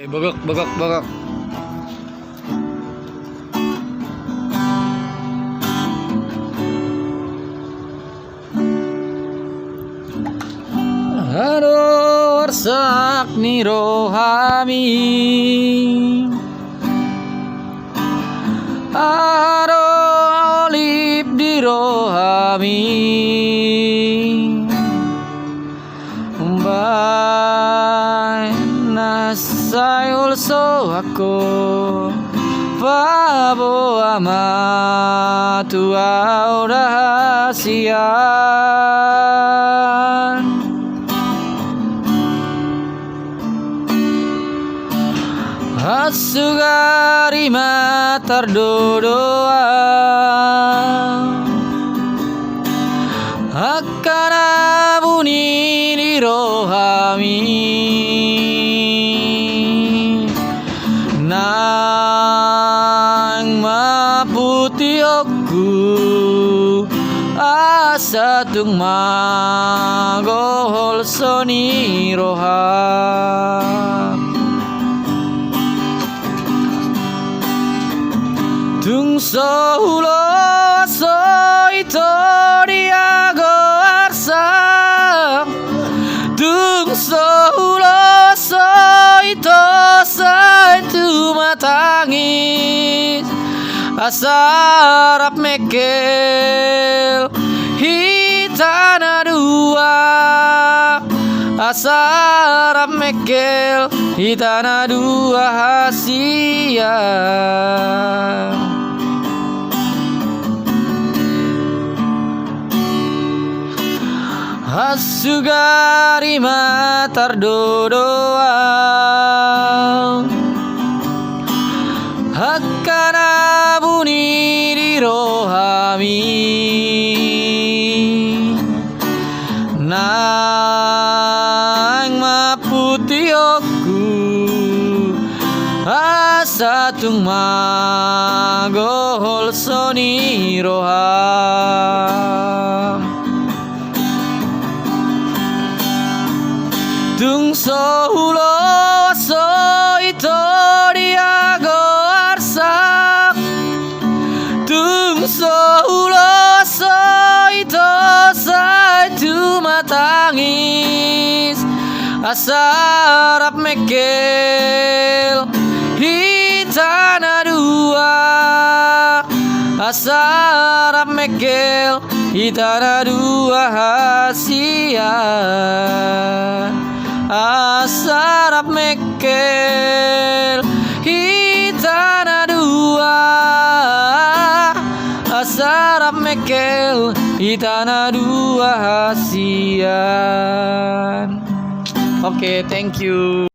Bogok, bogok, bogok. Haro warsak ni rohami, haro olip di rohami, umbai nasai ulso aku Babo ama tua rahasia Asugari matar dodoa Akana buni di rohami Nang maputi aku asa tung magohol soni roham Tung sohulo so ito diago arsa Tung sohulo so ito sa itu matangis Asarap mekel hitana dua Asarap mekel hitana dua hasia Asugari matar dodoa Hakana buni di rohami Nang maputi aku asa tung magohol soni roham Tung sohulo so ito diago arsak Tung sohulo so ito sa itu matangis Asarap mekel hitana dua Asarap mekel hitana dua hasia Asarap mekel hitana dua Asarap mekel hitana dua hasian. Oke, thank you.